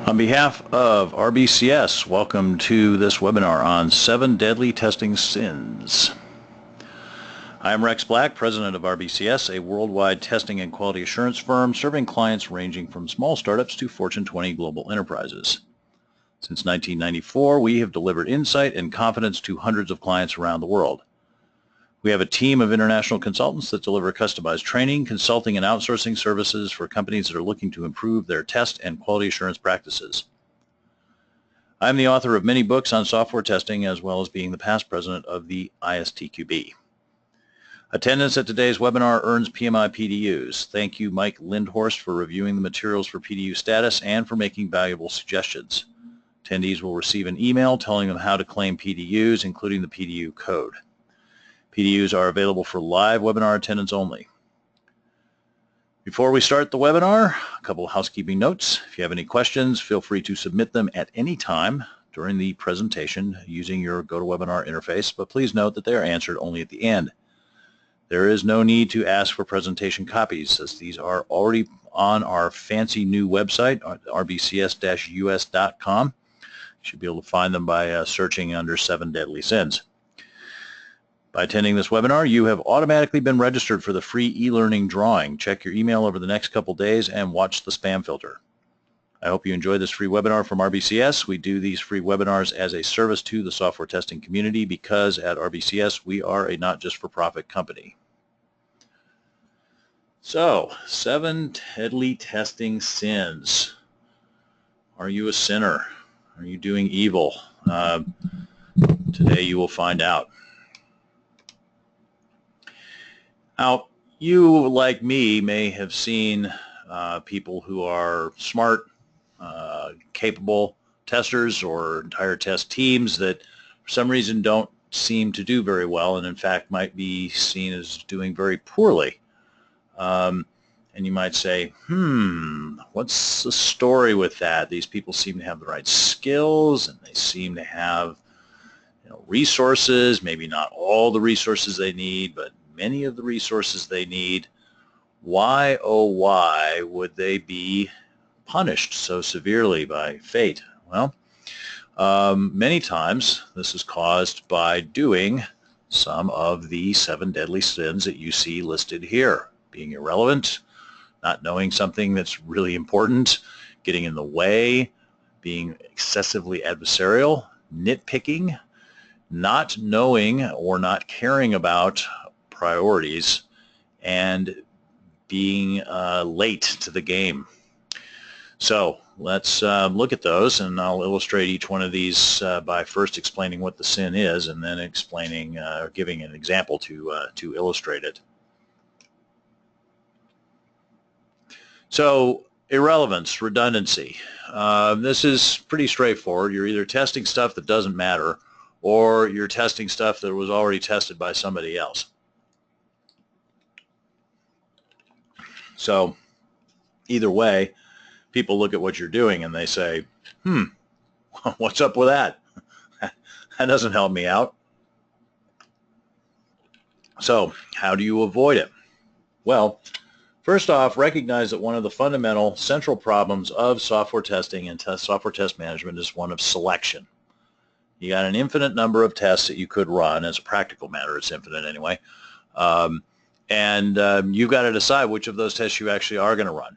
On behalf of RBCS, welcome to this webinar on 7 Deadly Testing Sins. I'm Rex Black, President of RBCS, a worldwide testing and quality assurance firm serving clients ranging from small startups to Fortune 20 global enterprises. Since 1994, we have delivered insight and confidence to hundreds of clients around the world. We have a team of international consultants that deliver customized training, consulting, and outsourcing services for companies that are looking to improve their test and quality assurance practices. I'm the author of many books on software testing, as well as being the past president of the ISTQB. Attendance at today's webinar earns PMI PDUs. Thank you, Mike Lindhorst, for reviewing the materials for PDU status and for making valuable suggestions. Attendees will receive an email telling them how to claim PDUs, including the PDU code. PDUs are available for live webinar attendance only. Before we start the webinar, a couple of housekeeping notes. If you have any questions, feel free to submit them at any time during the presentation using your GoToWebinar interface, but please note that they are answered only at the end. There is no need to ask for presentation copies, as these are already on our fancy new website, rbcs-us.com. You should be able to find them by searching under 7 Deadly Sins. By attending this webinar, you have automatically been registered for the free e-learning drawing. Check your email over the next couple days and watch the spam filter. I hope you enjoy this free webinar from RBCS. We do these free webinars as a service to the software testing community because at RBCS we are a not-just-for-profit company. So, 7 deadly testing sins. Are you a sinner? Are you doing evil? Today you will find out. Now, you, like me, may have seen people who are smart, capable testers or entire test teams that for some reason don't seem to do very well and in fact might be seen as doing very poorly. And you might say, what's the story with that? These people seem to have the right skills and they seem to have resources, maybe not all the resources they need, but many of the resources they need. Why, oh why, would they be punished so severely by fate? Well, many times this is caused by doing some of the 7 deadly sins that you see listed here. Being irrelevant, not knowing something that's really important, getting in the way, being excessively adversarial, nitpicking, not knowing or not caring about priorities, and being late to the game. So let's look at those, and I'll illustrate each one of these by first explaining what the sin is and then explaining, giving an example to illustrate it. So irrelevance, redundancy. This is pretty straightforward. You're either testing stuff that doesn't matter or you're testing stuff that was already tested by somebody else. So either way, people look at what you're doing and they say, what's up with that? That doesn't help me out. So how do you avoid it? Well, first off, recognize that one of the fundamental central problems of software testing and software test management is one of selection. You got an infinite number of tests that you could run. As a practical matter, it's infinite anyway. You've got to decide which of those tests you actually are going to run.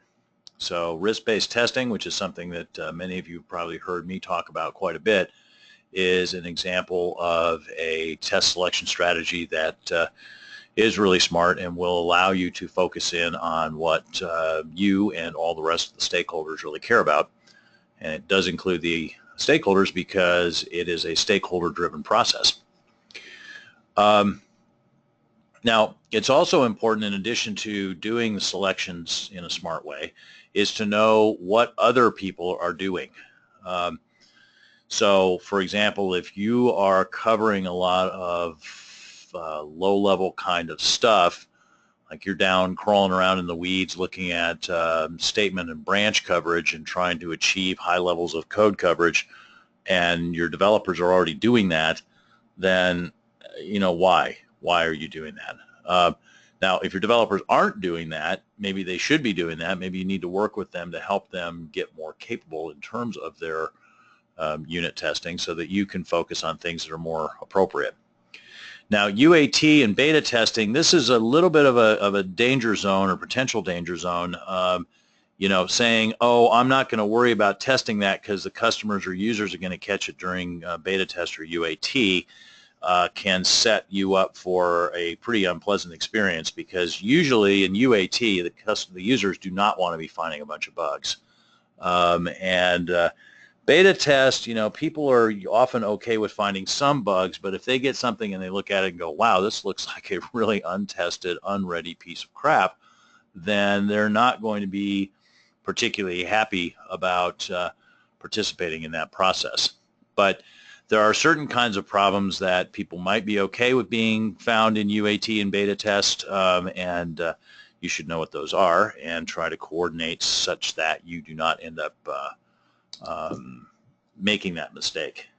So risk-based testing, which is something that many of you probably heard me talk about quite a bit, is an example of a test selection strategy that is really smart and will allow you to focus in on what you and all the rest of the stakeholders really care about. And it does include the stakeholders because it is a stakeholder-driven process. Now, it's also important, in addition to doing the selections in a smart way, is to know what other people are doing. So, for example, if you are covering a lot of low-level kind of stuff, like you're down crawling around in the weeds looking at statement and branch coverage and trying to achieve high levels of code coverage, and your developers are already doing that, then why? Why are you doing that? Now, if your developers aren't doing that, maybe they should be doing that. Maybe you need to work with them to help them get more capable in terms of their unit testing so that you can focus on things that are more appropriate. Now, UAT and beta testing, this is a little bit of a danger zone or potential danger zone. Saying, oh, I'm not going to worry about testing that because the customers or users are going to catch it during beta test or UAT, can set you up for a pretty unpleasant experience, because usually in UAT, the users do not want to be finding a bunch of bugs. Beta test, people are often okay with finding some bugs, but if they get something and they look at it and go, wow, this looks like a really untested, unready piece of crap, then they're not going to be particularly happy about participating in that process. But there are certain kinds of problems that people might be okay with being found in UAT and beta test, and you should know what those are and try to coordinate such that you do not end up making that mistake.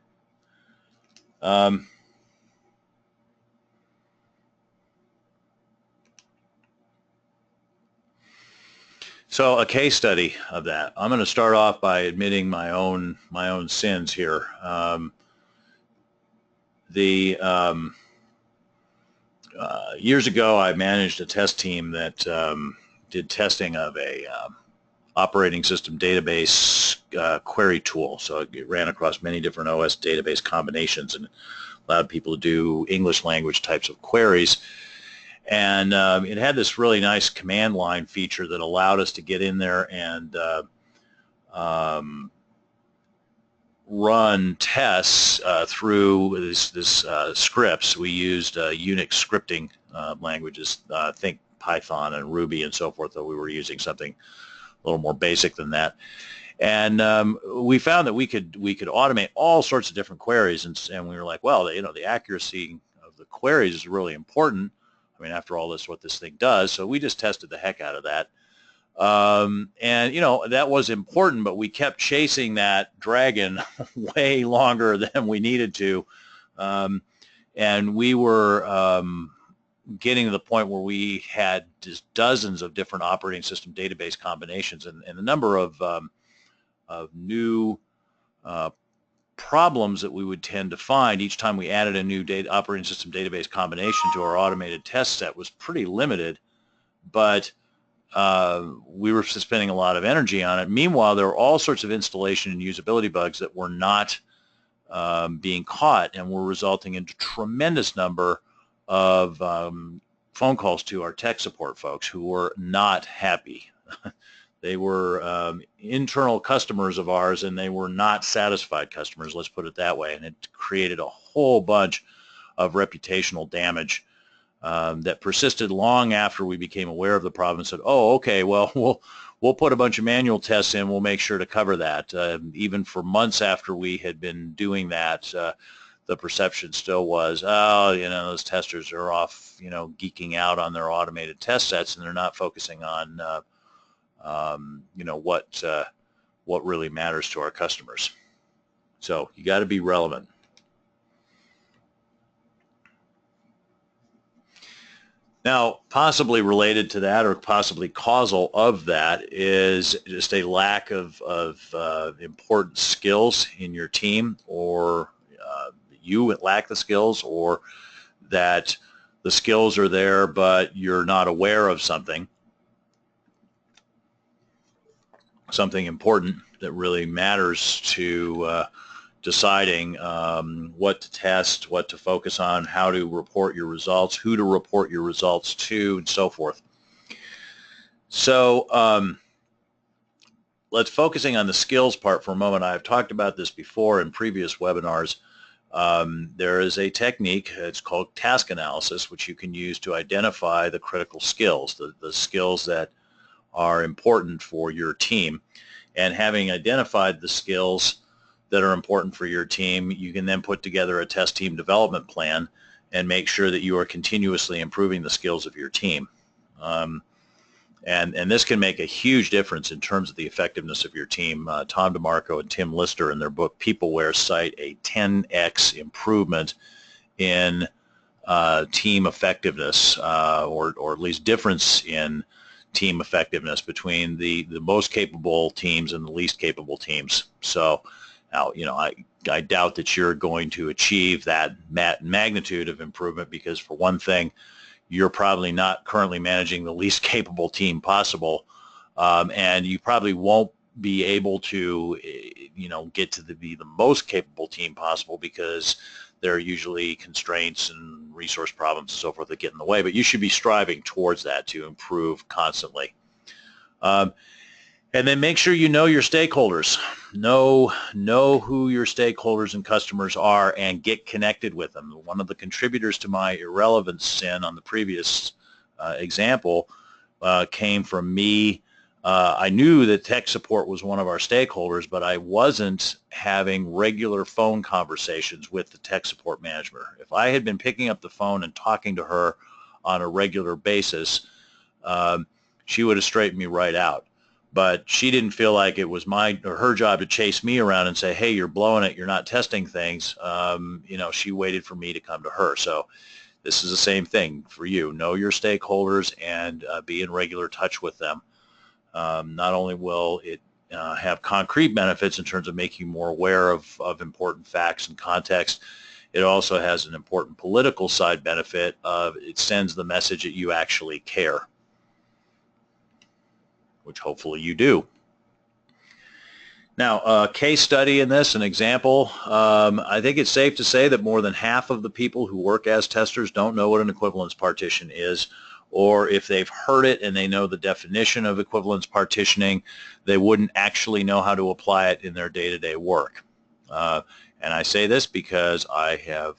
So a case study of that. I'm going to start off by admitting my own sins here. Years ago, I managed a test team that did testing of a operating system database query tool. So it ran across many different OS database combinations and allowed people to do English language types of queries. And it had this really nice command line feature that allowed us to get in there and run tests through this scripts. We used Unix scripting languages, think Python and Ruby and so forth, though we were using something a little more basic than that. And we found that we could automate all sorts of different queries, and we were like, well, the accuracy of the queries is really important. I mean, after all, this is what this thing does. So we just tested the heck out of that. And that was important, but we kept chasing that dragon way longer than we needed to. And we were getting to the point where we had just dozens of different operating system database combinations, and the number of new problems that we would tend to find each time we added a new operating system database combination to our automated test set was pretty limited, but we were spending a lot of energy on it. Meanwhile, there were all sorts of installation and usability bugs that were not being caught and were resulting in a tremendous number of phone calls to our tech support folks who were not happy. They were internal customers of ours, and they were not satisfied customers, let's put it that way, and it created a whole bunch of reputational damage that persisted long after we became aware of the problem and said, oh, okay, well, we'll put a bunch of manual tests in, we'll make sure to cover that. Even for months after we had been doing that, the perception still was, oh, those testers are off, geeking out on their automated test sets, and they're not focusing on what really matters to our customers. So you got to be relevant. Now, possibly related to that, or possibly causal of that, is just a lack of important skills in your team, or you lack the skills, or that the skills are there but you're not aware of something important that really matters to deciding what to test, what to focus on, how to report your results, who to report your results to, and so forth. So let's focusing on the skills part for a moment. I've talked about this before in previous webinars. There is a technique, it's called task analysis, which you can use to identify the critical skills, the skills that are important for your team. And having identified the skills that are important for your team, you can then put together a test team development plan and make sure that you are continuously improving the skills of your team. And this can make a huge difference in terms of the effectiveness of your team. Tom DeMarco and Tim Lister in their book Peopleware cite a 10x improvement in team effectiveness, or at least difference in team effectiveness between the most capable teams and the least capable teams. So now, I doubt that you're going to achieve that magnitude of improvement, because for one thing, you're probably not currently managing the least capable team possible, and you probably won't be able to, get to be the most capable team possible, because there are usually constraints and resource problems and so forth that get in the way. But you should be striving towards that to improve constantly. And then make sure you know your stakeholders. Know who your stakeholders and customers are, and get connected with them. One of the contributors to my irrelevance sin on the previous example came from me. I knew that tech support was one of our stakeholders, but I wasn't having regular phone conversations with the tech support manager. If I had been picking up the phone and talking to her on a regular basis, she would have straightened me right out. But she didn't feel like it was my or her job to chase me around and say, hey, you're blowing it, you're not testing things. She waited for me to come to her. So this is the same thing for you. Know your stakeholders and be in regular touch with them. Not only will it have concrete benefits in terms of making you more aware of important facts and context, it also has an important political side benefit of it sends the message that you actually care, which hopefully you do. Now, a case study in this, an example, I think it's safe to say that more than half of the people who work as testers don't know what an equivalence partition is, or if they've heard it and they know the definition of equivalence partitioning, they wouldn't actually know how to apply it in their day-to-day work. And I say this because I have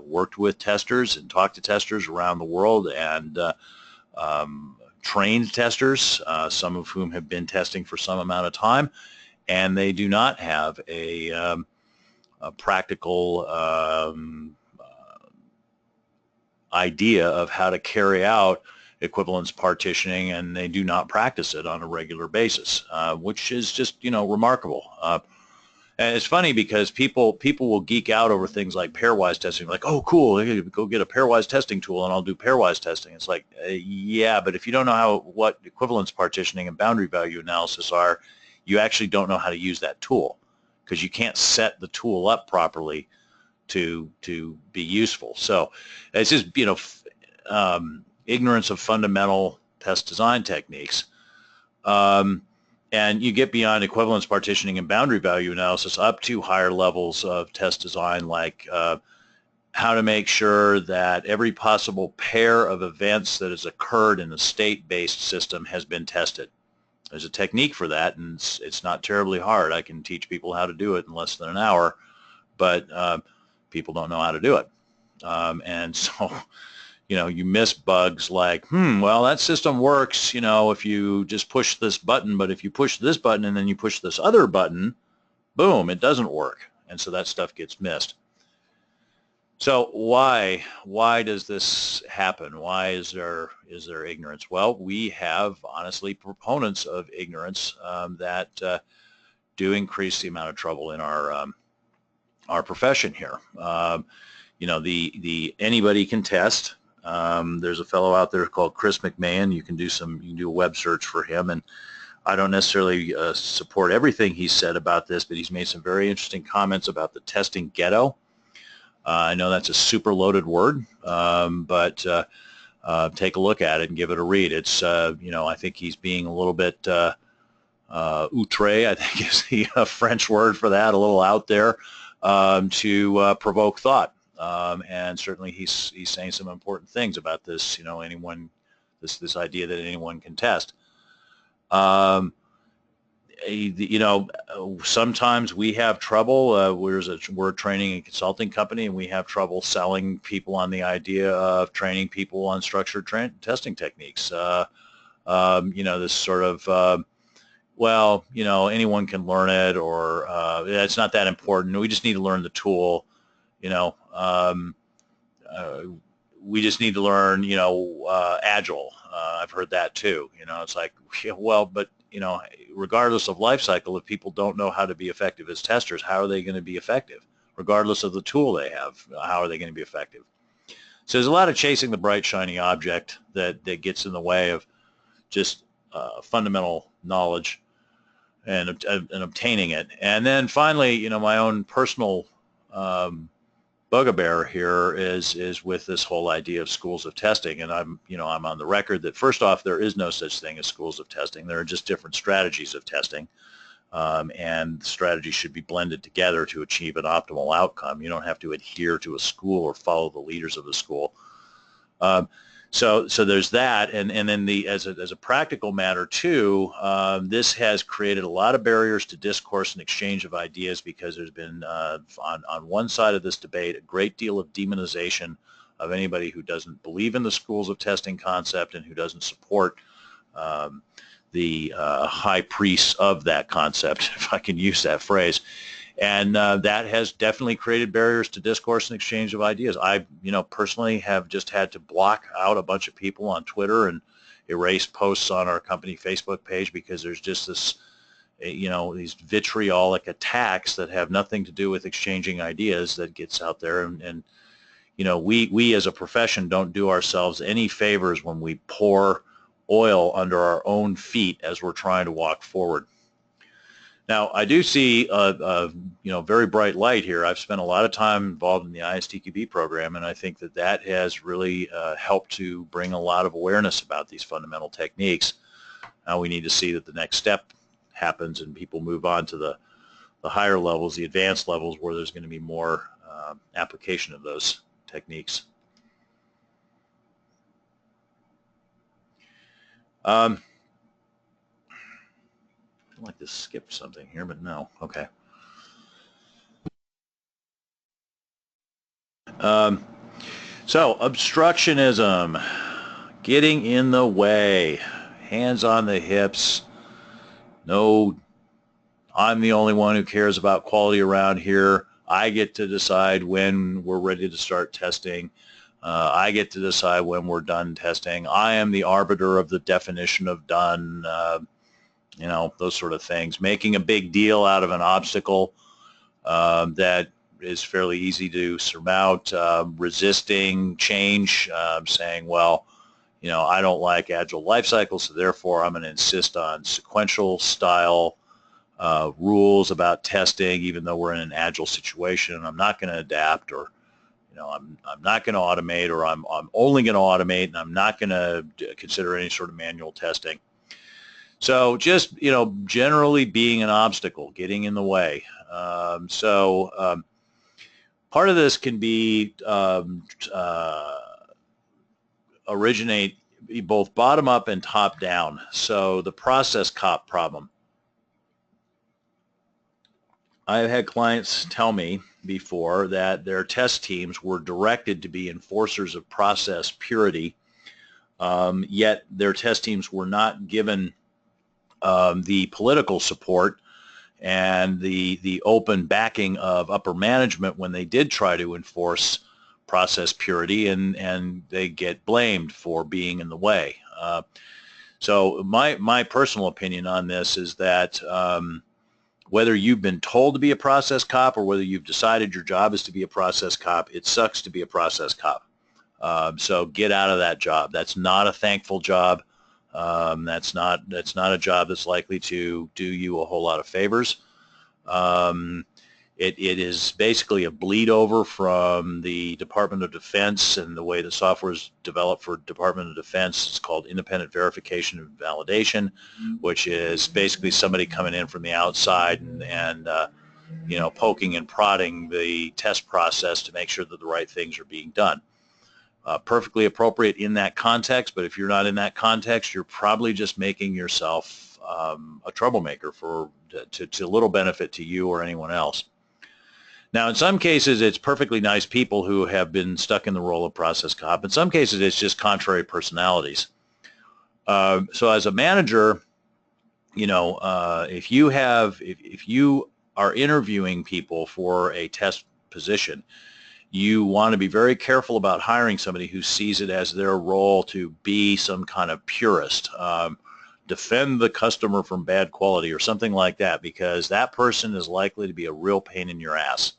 worked with testers and talked to testers around the world, and trained testers, some of whom have been testing for some amount of time, and they do not have a practical idea of how to carry out equivalence partitioning, and they do not practice it on a regular basis, which is just, remarkable. And it's funny because people will geek out over things like pairwise testing, like, oh, cool, go get a pairwise testing tool and I'll do pairwise testing. It's like, yeah, but if you don't know what equivalence partitioning and boundary value analysis are, you actually don't know how to use that tool, because you can't set the tool up properly to be useful. So it's just, ignorance of fundamental test design techniques. And you get beyond equivalence partitioning and boundary value analysis up to higher levels of test design, like how to make sure that every possible pair of events that has occurred in a state-based system has been tested. There's a technique for that, and it's not terribly hard. I can teach people how to do it in less than an hour, but people don't know how to do it. And so you miss bugs like, well, that system works, if you just push this button, but if you push this button and then you push this other button, boom, it doesn't work. And so that stuff gets missed. So why does this happen? Why is there ignorance? Well, we have, honestly, proponents of ignorance that do increase the amount of trouble in our profession here. Anybody can test. There's a fellow out there called Chris McMahon. You can do a web search for him, and I don't necessarily support everything he said about this, but he's made some very interesting comments about the testing ghetto. I know that's a super loaded word, but take a look at it and give it a read. It's I think he's being a little bit outré, I think is the French word for that, a little out there, to provoke thought. And certainly he's saying some important things about this, this idea that anyone can test. Sometimes we have trouble. We're a training and consulting company, and we have trouble selling people on the idea of training people on structured testing techniques. This sort of, anyone can learn it, or it's not that important. We just need to learn the tool. We just need to learn, Agile. I've heard that too. It's like, well, but regardless of life cycle, if people don't know how to be effective as testers, how are they going to be effective? Regardless of the tool they have, how are they going to be effective? So there's a lot of chasing the bright, shiny object that gets in the way of just fundamental knowledge and obtaining it. And then finally, you know, my own personal bugaboo here is with this whole idea of schools of testing. And I'm on the record that, first off, there is no such thing as schools of testing. There are just different strategies of testing. And strategies should be blended together to achieve an optimal outcome. You don't have to adhere to a school or follow the leaders of the school. So there's that, and then as a practical matter too, this has created a lot of barriers to discourse and exchange of ideas, because there's been on one side of this debate a great deal of demonization of anybody who doesn't believe in the schools of testing concept and who doesn't support the high priests of that concept, if I can use that phrase. And that has definitely created barriers to discourse and exchange of ideas. I, personally have just had to block out a bunch of people on Twitter and erase posts on our company Facebook page, because there's just this, these vitriolic attacks that have nothing to do with exchanging ideas that gets out there. And we as a profession don't do ourselves any favors when we pour oil under our own feet as we're trying to walk forward. Now, I do see a very bright light here. I've spent a lot of time involved in the ISTQB program, and I think that has really helped to bring a lot of awareness about these fundamental techniques. Now we need to see that the next step happens and people move on to the higher levels, the advanced levels, where there's going to be more application of those techniques. I'd like to skip something here, but no. Okay. So obstructionism, getting in the way, hands on the hips. No, I'm the only one who cares about quality around here. I get to decide when we're ready to start testing. I get to decide when we're done testing. I am the arbiter of the definition of done. Those sort of things. Making a big deal out of an obstacle that is fairly easy to surmount, resisting change, saying, well, I don't like agile life cycles, so therefore I'm going to insist on sequential style rules about testing, even though we're in an agile situation, and I'm not going to adapt, or I'm not going to automate, or I'm only going to automate, and I'm not going to consider any sort of manual testing. So just, generally being an obstacle, getting in the way. Part of this can be originate both bottom up and top down. So the process cop problem. I've had clients tell me before that their test teams were directed to be enforcers of process purity, yet their test teams were not given the political support and the open backing of upper management when they did try to enforce process purity, and they get blamed for being in the way. So my personal opinion on this is that whether you've been told to be a process cop or whether you've decided your job is to be a process cop, it sucks to be a process cop. So get out of that job. That's not a thankful job. That's not a job that's likely to do you a whole lot of favors. It is basically a bleed over from the Department of Defense and the way the software is developed for Department of Defense. It's called independent verification and validation, which is basically somebody coming in from the outside and poking and prodding the test process to make sure that the right things are being done. Perfectly appropriate in that context, but if you're not in that context, you're probably just making yourself a troublemaker to little benefit to you or anyone else. Now, in some cases, it's perfectly nice people who have been stuck in the role of process cop. In some cases, it's just contrary personalities. So as a manager, if you are interviewing people for a test position, you want to be very careful about hiring somebody who sees it as their role to be some kind of purist, defend the customer from bad quality or something like that, because that person is likely to be a real pain in your ass.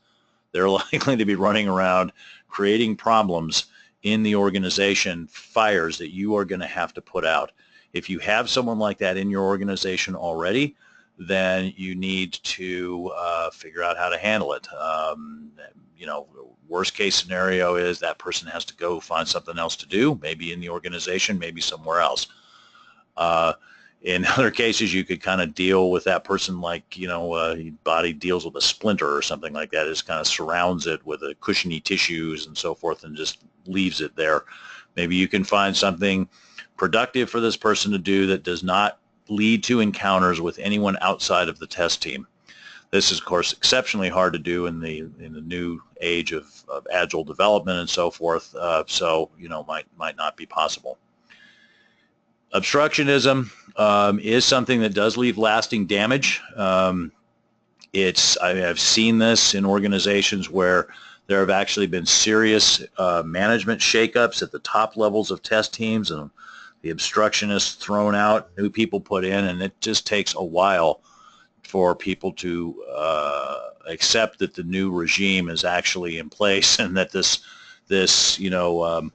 They're likely to be running around creating problems in the organization fires that you are going to have to put out. If you have someone like that in your organization already, then you need to figure out how to handle it. You know, worst case scenario is that person has to go find something else to do, maybe in the organization, maybe somewhere else. In other cases, you could kind of deal with that person like, you know, your body deals with a splinter or something like that. It just kind of surrounds it with a cushiony tissues and so forth and just leaves it there. Maybe you can find something productive for this person to do that does not lead to encounters with anyone outside of the test team. This is, of course, exceptionally hard to do in the new age of agile development and so forth. So, you know, might not be possible. Obstructionism is something that does leave lasting damage. I've seen this in organizations where there have actually been serious management shakeups at the top levels of test teams, and the obstructionists thrown out, new people put in, and it just takes a while for people to accept that the new regime is actually in place and that this you know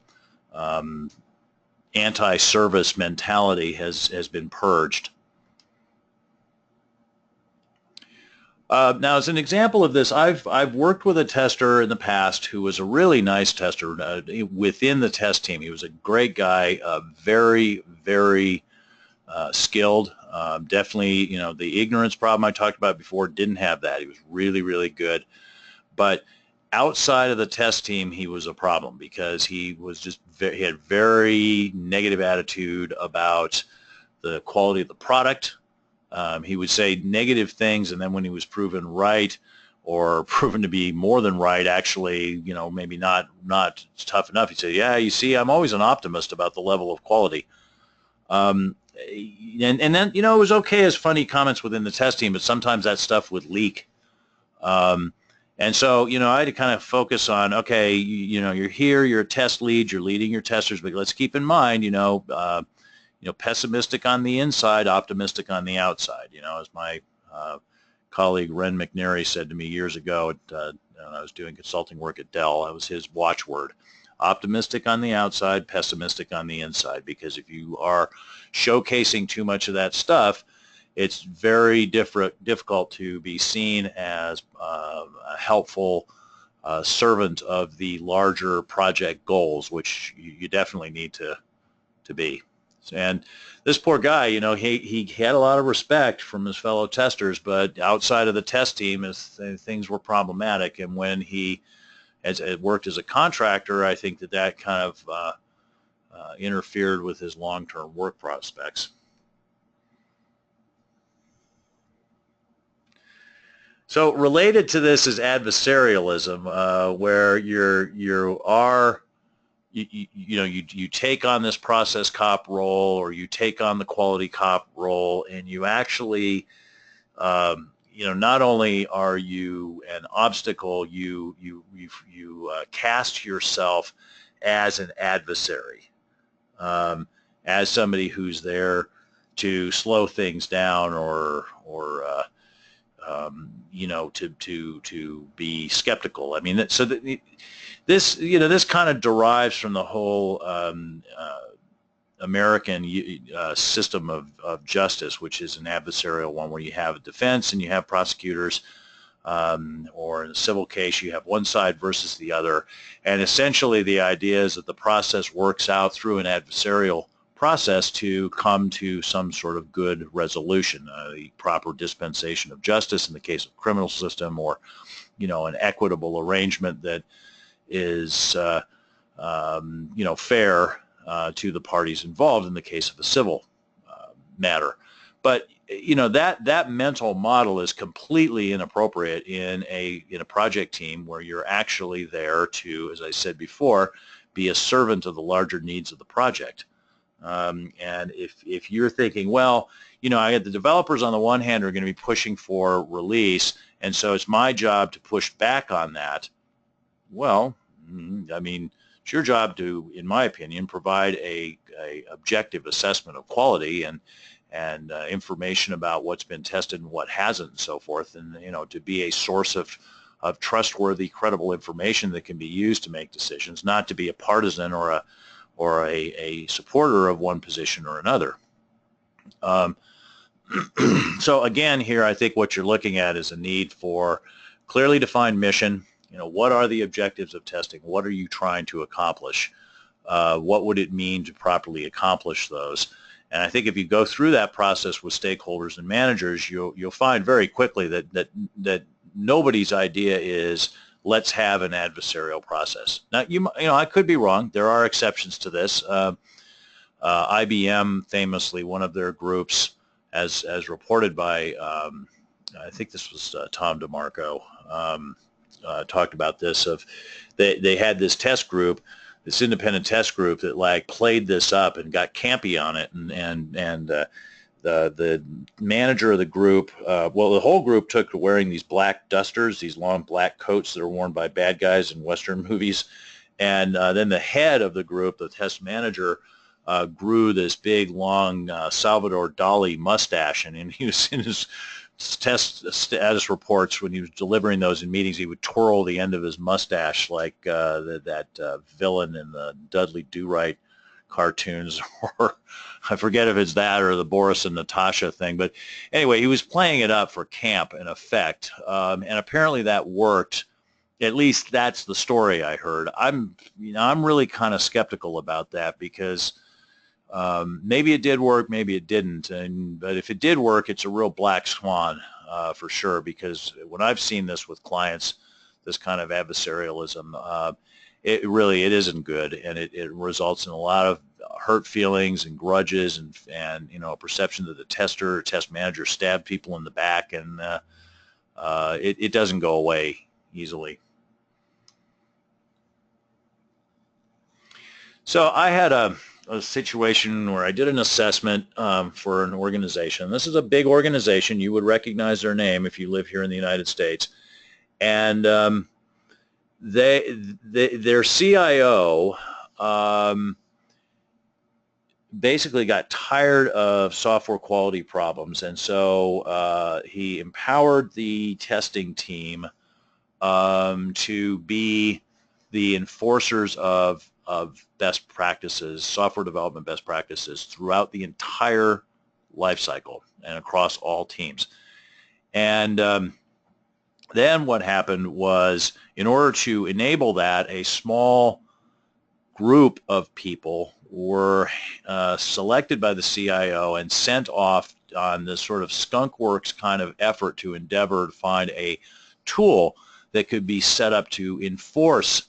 anti-service mentality has been purged. Now, as an example of this, I've worked with a tester in the past who was a really nice tester within the test team. He was a great guy, very, very skilled. Definitely, you know, the ignorance problem I talked about before didn't have that. He was really, really good. But outside of the test team, he was a problem because he was just he had very negative attitude about the quality of the product. He would say negative things, and then when he was proven right or proven to be more than right, actually, you know, maybe not tough enough, he'd say, yeah, you see, I'm always an optimist about the level of quality. And then, you know, it was okay as funny comments within the test team, but sometimes that stuff would leak. And so, you know, I had to kind of focus on, okay, you know, you're here, you're a test lead, you're leading your testers, but let's keep in mind, you know, pessimistic on the inside, optimistic on the outside. You know, as my colleague Ren McNary said to me years ago when I was doing consulting work at Dell, that was his watchword: optimistic on the outside, pessimistic on the inside. Because if you are showcasing too much of that stuff, it's very difficult to be seen as a helpful servant of the larger project goals, which you definitely need to be. And this poor guy, you know, he had a lot of respect from his fellow testers, but outside of the test team, things were problematic. And when he worked as a contractor, I think that kind of interfered with his long-term work prospects. So related to this is adversarialism, where you take on this process cop role, or you take on the quality cop role, and you actually, you know, not only are you an obstacle, you cast yourself as an adversary, as somebody who's there to slow things down, or you know, to be skeptical. I mean, so this, you know, this kind of derives from the whole American system of justice, which is an adversarial one, where you have a defense and you have prosecutors, or in a civil case you have one side versus the other, and essentially the idea is that the process works out through an adversarial process to come to some sort of good resolution, the proper dispensation of justice in the case of criminal system, or, you know, an equitable arrangement that is you know, fair to the parties involved in the case of a civil matter. But, you know, that mental model is completely inappropriate in a project team where you're actually there to, as I said before, be a servant of the larger needs of the project. And if you're thinking, well, you know, I got the developers on the one hand are going to be pushing for release, and so it's my job to push back on that. Well, I mean, it's your job to, in my opinion, provide a objective assessment of quality and information about what's been tested and what hasn't, and so forth, and, you know, to be a source of trustworthy, credible information that can be used to make decisions, not to be a partisan or a supporter of one position or another. So again, here I think what you're looking at is a need for clearly defined mission. What are the objectives of testing? What are you trying to accomplish? What would it mean to properly accomplish those? And I think if you go through that process with stakeholders and managers, you'll find very quickly that nobody's idea is let's have an adversarial process. Now, I could be wrong. There are exceptions to this. IBM famously, one of their groups, as reported by I think this was Tom DeMarco, talked about this. They had this test group, this independent test group that played this up and got campy on it, and the manager of the group, the whole group took to wearing these black dusters, these long black coats that are worn by bad guys in Western movies, and then the head of the group, the test manager, grew this big, long Salvador Dali mustache, and he was in his test status reports when he was delivering those in meetings, he would twirl the end of his mustache like that villain in the Dudley Do-Right cartoons, or I forget if it's that or the Boris and Natasha thing. But anyway, he was playing it up for camp in effect, and apparently that worked. At least that's the story I heard. I'm really kind of skeptical about that, because maybe it did work, maybe it didn't. But if it did work, it's a real black swan for sure, because when I've seen this with clients, this kind of adversarialism, it isn't good, and it results in a lot of hurt feelings and grudges, and a perception that the tester or test manager stabbed people in the back, and it doesn't go away easily. So I had a situation where I did an assessment for an organization. This is a big organization. You would recognize their name if you live here in the United States. And their CIO basically got tired of software quality problems, and so he empowered the testing team to be the enforcers of best practices, software development best practices throughout the entire life cycle and across all teams. And then what happened was, in order to enable that, a small group of people were selected by the CIO and sent off on this sort of skunkworks kind of effort to endeavor to find a tool that could be set up to enforce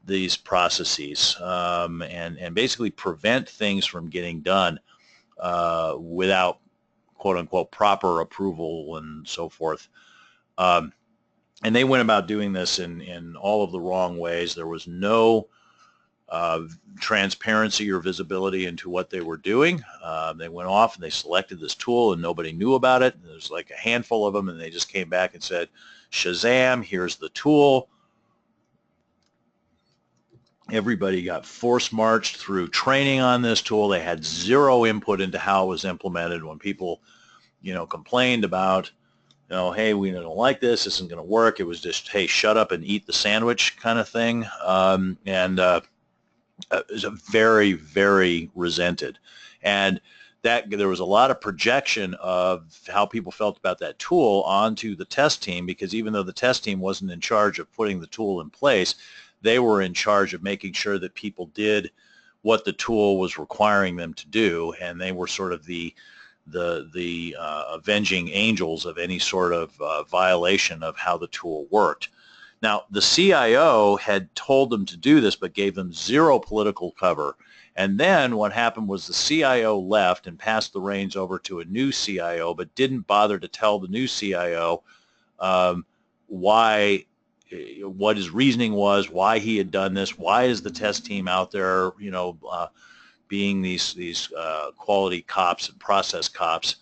these processes and basically prevent things from getting done without quote-unquote proper approval and so forth. And they went about doing this in all of the wrong ways. There was no transparency or visibility into what they were doing. They went off and they selected this tool and nobody knew about it. There's like a handful of them, and they just came back and said, Shazam, here's the tool. Everybody got force-marched through training on this tool. They had zero input into how it was implemented. When people, complained about, hey, we don't like this, this isn't going to work, it was just, hey, shut up and eat the sandwich kind of thing. It was very, very resented. And that there was a lot of projection of how people felt about that tool onto the test team, because even though the test team wasn't in charge of putting the tool in place, they were in charge of making sure that people did what the tool was requiring them to do, and they were sort of the avenging angels of any sort of violation of how the tool worked. Now, the CIO had told them to do this, but gave them zero political cover. And then what happened was the CIO left and passed the reins over to a new CIO, but didn't bother to tell the new CIO what his reasoning was, why he had done this, why is the test team out there, being these quality cops and process cops.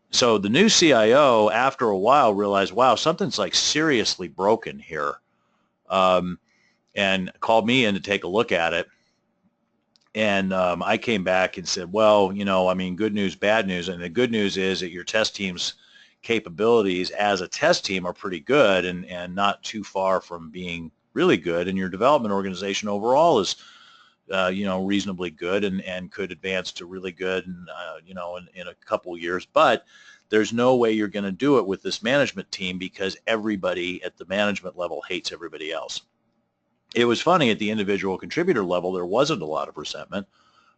So the new CIO, after a while, realized, wow, something's like seriously broken here, and called me in to take a look at it. And I came back and said, well, good news, bad news. And the good news is that your test teams capabilities as a test team are pretty good and not too far from being really good, and your development organization overall is reasonably good and could advance to really good in a couple of years. But there's no way you're going to do it with this management team because everybody at the management level hates everybody else. It was funny, at the individual contributor level, there wasn't a lot of resentment,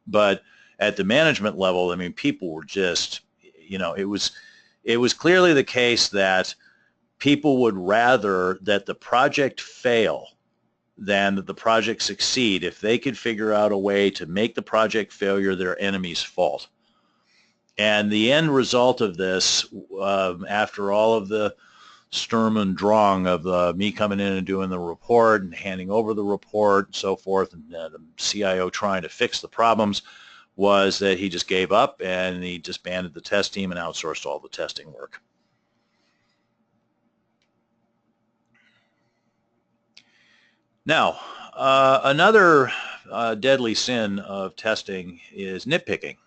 but at the management level, I mean, people were just, it was clearly the case that people would rather that the project fail than that the project succeed if they could figure out a way to make the project failure their enemy's fault. And the end result of this, after all of the Sturm und Drang of me coming in and doing the report and handing over the report and so forth, and the CIO trying to fix the problems, was that he just gave up and he disbanded the test team and outsourced all the testing work. Now, another deadly sin of testing is nitpicking,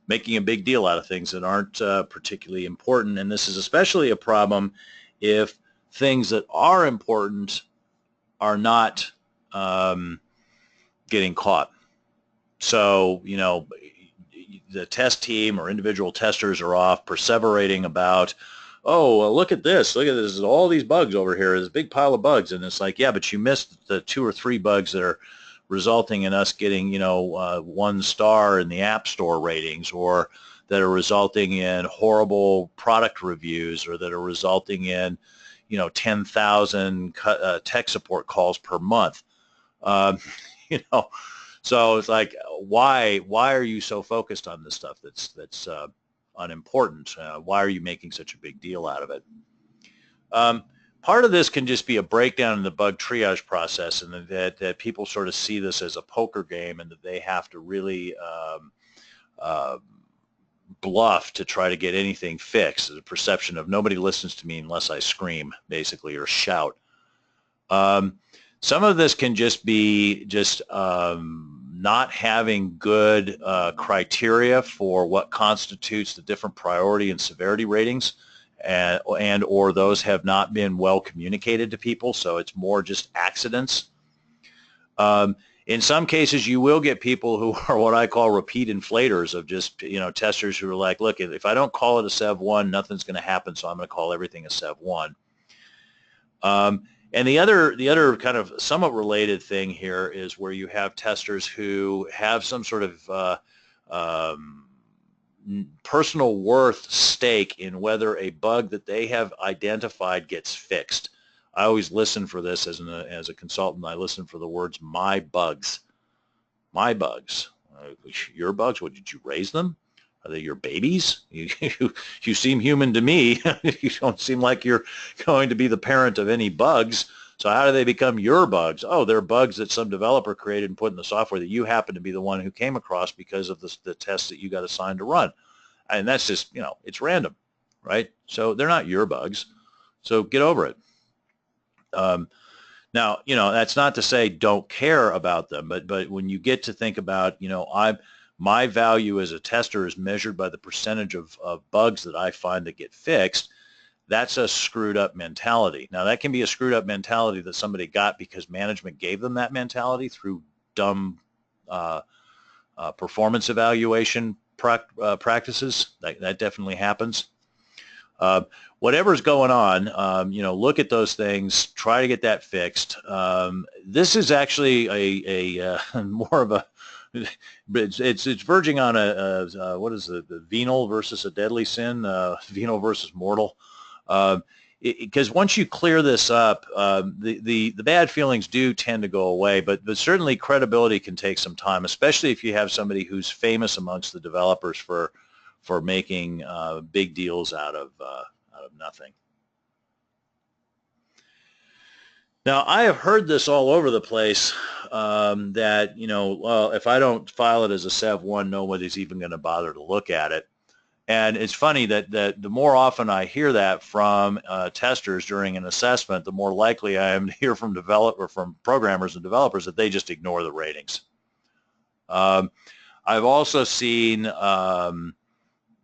making a big deal out of things that aren't particularly important. And this is especially a problem if things that are important are not getting caught. So, the test team or individual testers are off perseverating about, oh, well, look at this, all these bugs over here, there's a big pile of bugs. And it's like, yeah, but you missed the 2 or 3 bugs that are resulting in us getting, 1 star in the App Store ratings, or that are resulting in horrible product reviews, or that are resulting in, 10,000 tech support calls per month. So it's like, why are you so focused on this stuff that's unimportant? Why are you making such a big deal out of it? Part of this can just be a breakdown in the bug triage process, and that people sort of see this as a poker game, and that they have to really bluff to try to get anything fixed. The perception of nobody listens to me unless I scream, basically, or shout. Some of this can just be not having good criteria for what constitutes the different priority and severity ratings, and or those have not been well communicated to people, so it's more just accidents. In some cases, you will get people who are what I call repeat inflators, of just, testers who are like, look, if I don't call it a Sev 1, nothing's going to happen, so I'm going to call everything a Sev 1. And the other kind of somewhat related thing here is where you have testers who have some sort of personal worth stake in whether a bug that they have identified gets fixed. I always listen for this as a consultant. I listen for the words "my bugs." My bugs. Your bugs? What, did you raise them? Are they your babies? You seem human to me. You don't seem like you're going to be the parent of any bugs. So how do they become your bugs? Oh, they're bugs that some developer created and put in the software that you happen to be the one who came across because of the tests that you got assigned to run. And that's just, it's random, right? So they're not your bugs. So get over it. Now, that's not to say don't care about them, but when you get to think about, my value as a tester is measured by the percentage of bugs that I find that get fixed, that's a screwed up mentality. Now, that can be a screwed up mentality that somebody got because management gave them that mentality through dumb performance evaluation practices. That definitely happens. Whatever's going on, look at those things, try to get that fixed. This is actually a more of a, it's verging on what is the venal versus a deadly sin, venal versus mortal. Because once you clear this up, the bad feelings do tend to go away, but certainly credibility can take some time, especially if you have somebody who's famous amongst the developers for making big deals out of nothing. Now, I have heard this all over the place, that, well, if I don't file it as a Sev 1, nobody's even going to bother to look at it. And it's funny that the more often I hear that from testers during an assessment, the more likely I am to hear from programmers and developers that they just ignore the ratings. I've also seen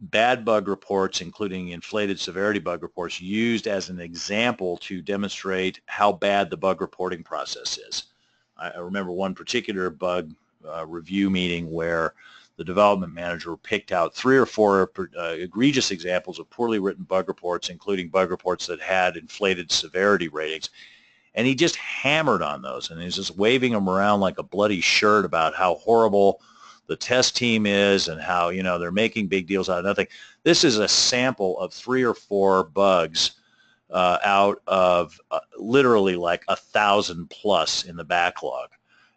bad bug reports, including inflated severity bug reports, used as an example to demonstrate how bad the bug reporting process is. I remember one particular bug review meeting where the development manager picked out 3 or 4 egregious examples of poorly written bug reports, including bug reports that had inflated severity ratings. And he just hammered on those, and he's just waving them around like a bloody shirt about how horrible the test team is and how, you know, they're making big deals out of nothing. This is a sample of 3 or 4 bugs out of literally like 1,000 plus in the backlog.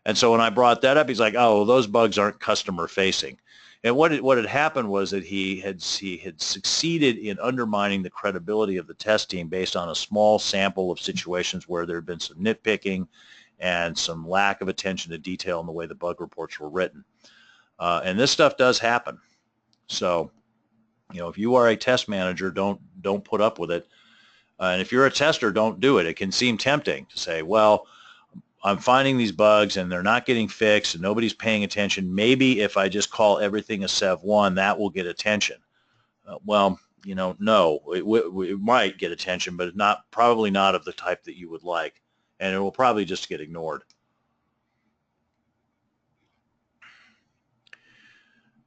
And so when I brought that up, he's like, "Oh, those bugs aren't customer facing." And what had happened was that he had succeeded in undermining the credibility of the test team based on a small sample of situations where there had been some nitpicking and some lack of attention to detail in the way the bug reports were written. And this stuff does happen. So, you know, if you are a test manager, don't put up with it. And if you're a tester, don't do it. It can seem tempting to say, well, I'm finding these bugs and they're not getting fixed and nobody's paying attention. Maybe if I just call everything a Sev 1, that will get attention. Well, you know, no, it might get attention, but probably not of the type that you would like. And it will probably just get ignored.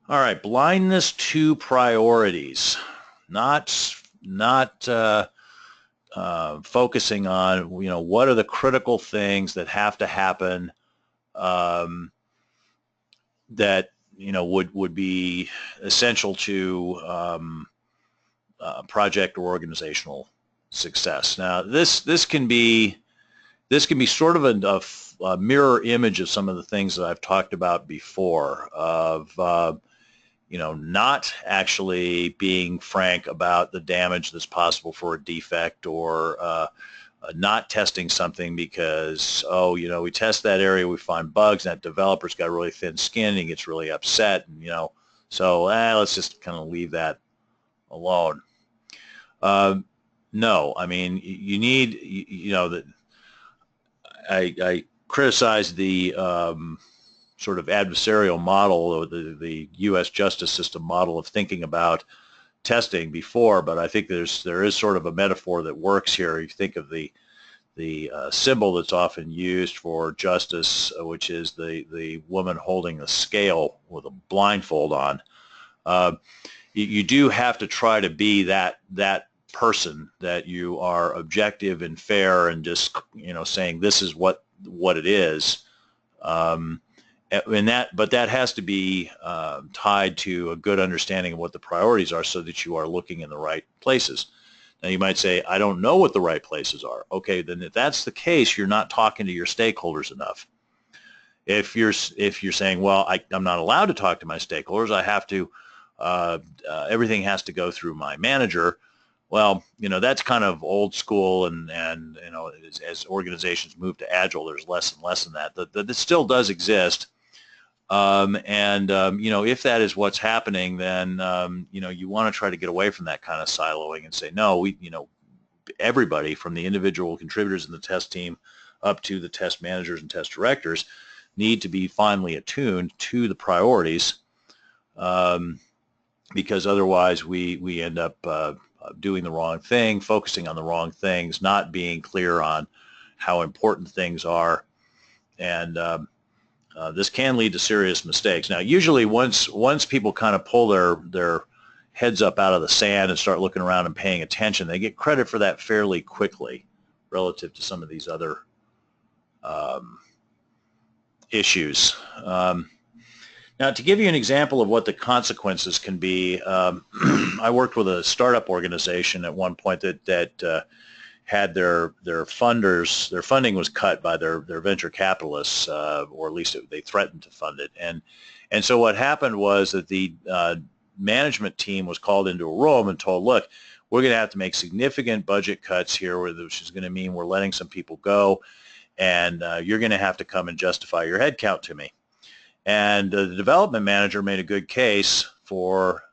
All right, blindness to priorities, not focusing on, you know, what are the critical things that have to happen that, you know, would be essential to project or organizational success. Now, this can be sort of a mirror image of some of the things that I've talked about before of you know, not actually being frank about the damage that's possible for a defect, or not testing something because, oh, you know, we test that area, we find bugs, and that developer's got really thin skin, and he gets really upset, and, you know, so let's just kind of leave that alone. No, I mean, you need, you know, that I criticize the sort of adversarial model, or the U.S. justice system model of thinking about testing before, but I think there is sort of a metaphor that works here. You think of the symbol that's often used for justice, which is the woman holding the scale with a blindfold on. You do have to try to be that person, that you are objective and fair and just, you know, saying this is what it is. But that has to be tied to a good understanding of what the priorities are, so that you are looking in the right places. Now, you might say, I don't know what the right places are. Okay, then if that's the case, you're not talking to your stakeholders enough. If you're saying, well, I'm not allowed to talk to my stakeholders, I have to, everything has to go through my manager. Well, you know, that's kind of old school, and you know, as organizations move to Agile, there's less and less in that. That still does exist. You know, if that is what's happening, then, you know, you want to try to get away from that kind of siloing and say, no, you know, everybody from the individual contributors in the test team up to the test managers and test directors need to be finely attuned to the priorities, because otherwise we end up doing the wrong thing, focusing on the wrong things, not being clear on how important things are, and this can lead to serious mistakes. Now, usually once people kind of pull their heads up out of the sand and start looking around and paying attention, they get credit for that fairly quickly relative to some of these other issues. Now, to give you an example of what the consequences can be, I worked with a startup organization at one point that had their funders, their funding was cut by their venture capitalists, or at least they threatened to fund it. And so what happened was that the management team was called into a room and told, look, we're going to have to make significant budget cuts here, which is going to mean we're letting some people go, and you're going to have to come and justify your headcount to me. And the development manager made a good case for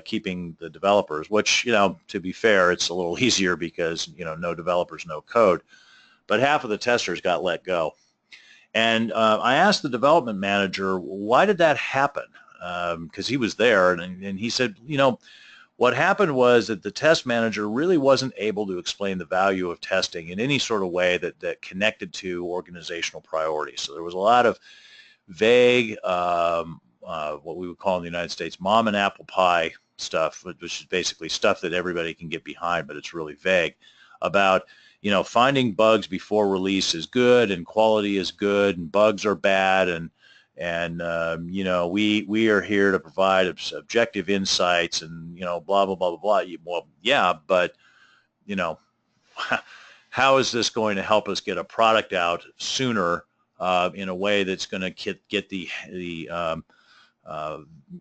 keeping the developers, which, you know, to be fair, it's a little easier because, you know, no developers, no code. But half of the testers got let go. And I asked the development manager, why did that happen? Because he was there, and he said, you know, what happened was that the test manager really wasn't able to explain the value of testing in any sort of way that connected to organizational priorities. So there was a lot of vague, what we would call in the United States, mom and apple pie stuff, which is basically stuff that everybody can get behind, but it's really vague, about, finding bugs before release is good and quality is good and bugs are bad, and we are here to provide objective insights, and blah blah blah blah blah. Well, yeah, but how is this going to help us get a product out sooner in a way that's going to get the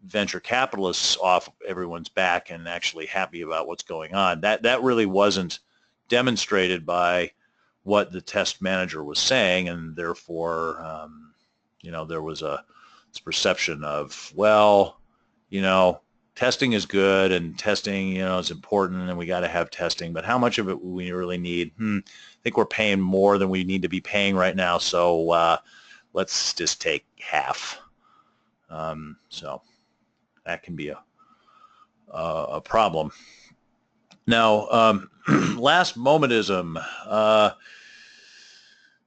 venture capitalists off everyone's back and actually happy about what's going on? That really wasn't demonstrated by what the test manager was saying, and therefore there was this perception of, well, testing is good and testing, is important, and we got to have testing, but how much of it we really need? I think we're paying more than we need to be paying right now, so let's just take half. So that can be a problem. Now, last momentism.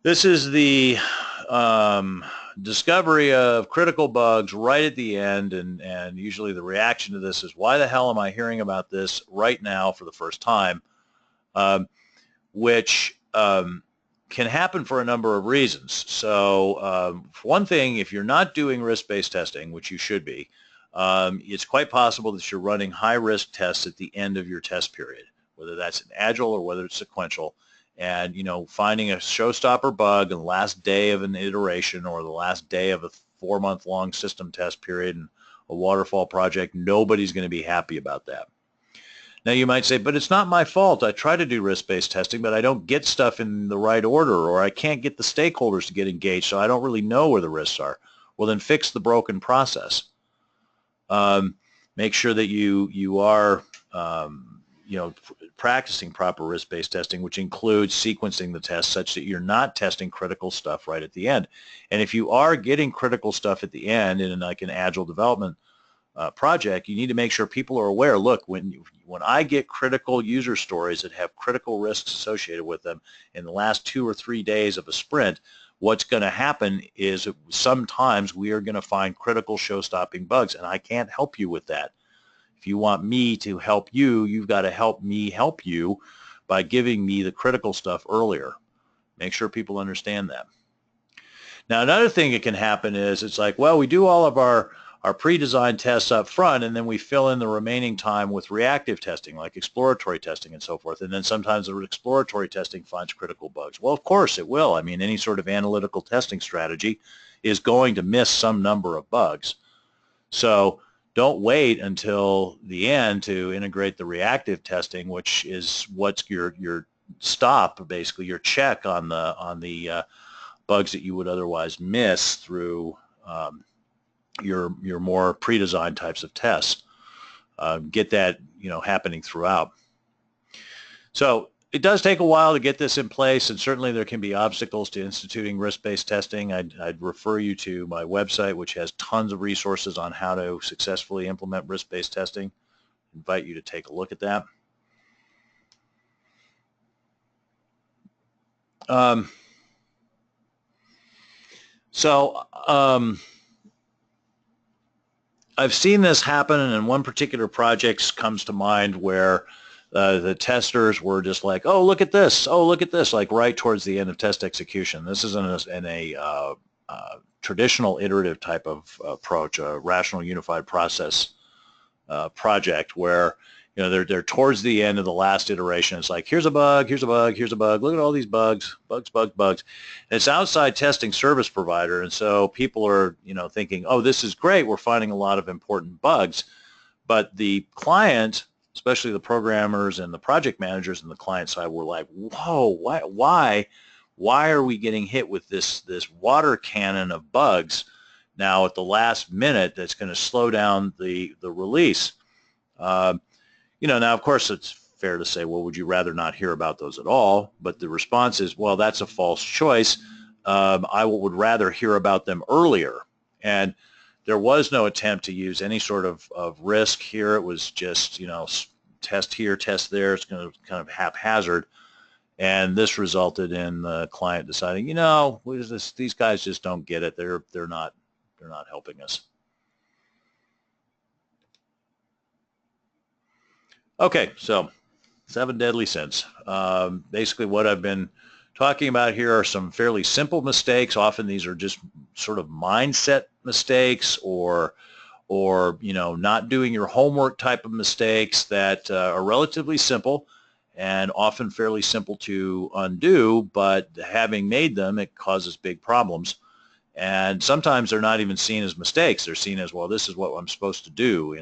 This is the discovery of critical bugs right at the end, and usually the reaction to this is, why the hell am I hearing about this right now for the first time? Which can happen for a number of reasons. So for one thing, if you're not doing risk-based testing, which you should be, it's quite possible that you're running high-risk tests at the end of your test period, whether that's an agile or whether it's sequential. And, finding a showstopper bug in the last day of an iteration or the last day of a 4-month-long system test period in a waterfall project, nobody's going to be happy about that. Now, you might say, but it's not my fault. I try to do risk-based testing, but I don't get stuff in the right order, or I can't get the stakeholders to get engaged, so I don't really know where the risks are. Well, then fix the broken process. Make sure that you are practicing proper risk-based testing, which includes sequencing the tests such that you're not testing critical stuff right at the end. And if you are getting critical stuff at the end in like an agile development project, you need to make sure people are aware, look, when I get critical user stories that have critical risks associated with them in the last 2 or 3 days of a sprint, what's going to happen is sometimes we are going to find critical show-stopping bugs, and I can't help you with that. If you want me to help you, you've got to help me help you by giving me the critical stuff earlier. Make sure people understand that. Now, another thing that can happen is it's like, well, we do all of our pre-designed tests up front, and then we fill in the remaining time with reactive testing, like exploratory testing and so forth. And then sometimes the exploratory testing finds critical bugs. Well, of course it will. I mean, any sort of analytical testing strategy is going to miss some number of bugs. So don't wait until the end to integrate the reactive testing, which is what's your stop, basically your check on the bugs that you would otherwise miss through your more pre-designed types of tests. Get that happening throughout. So it does take a while to get this in place, and certainly there can be obstacles to instituting risk-based testing. I'd refer you to my website, which has tons of resources on how to successfully implement risk-based testing. I invite you to take a look at that. I've seen this happen, and one particular project comes to mind where the testers were just like, oh, look at this, oh, look at this, like right towards the end of test execution. This is in a traditional iterative type of approach, a rational unified process project where they're towards the end of the last iteration. It's like, here's a bug, here's a bug, here's a bug. Look at all these bugs, bugs, bugs, bugs. And it's outside testing service provider, and so people are thinking, oh, this is great. We're finding a lot of important bugs, but the client, especially the programmers and the project managers and the client side, were like, whoa, why are we getting hit with this water cannon of bugs now at the last minute that's going to slow down the release? Now, of course, it's fair to say, well, would you rather not hear about those at all? But the response is, well, that's a false choice. I would rather hear about them earlier. And there was no attempt to use any sort of risk here. It was just, test here, test there. It's going to kind of haphazard. And this resulted in the client deciding, what is this? These guys just don't get it. They're not helping us. Okay, so 7 deadly sins. Basically, what I've been talking about here are some fairly simple mistakes. Often these are just sort of mindset mistakes, or not doing your homework type of mistakes that are relatively simple and often fairly simple to undo, but having made them, it causes big problems. And sometimes they're not even seen as mistakes. They're seen as, well, this is what I'm supposed to do,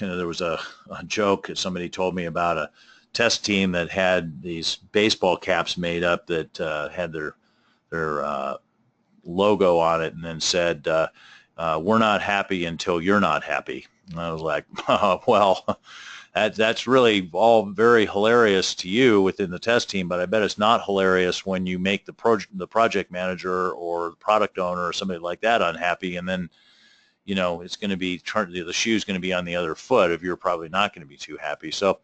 there was a joke that somebody told me about a test team that had these baseball caps made up that had their logo on it, and then said, we're not happy until you're not happy. And I was like, well, that's really all very hilarious to you within the test team, but I bet it's not hilarious when you make the project manager or the product owner or somebody like that unhappy, and then it's going to be the shoe's going to be on the other foot if you're probably not going to be too happy. So,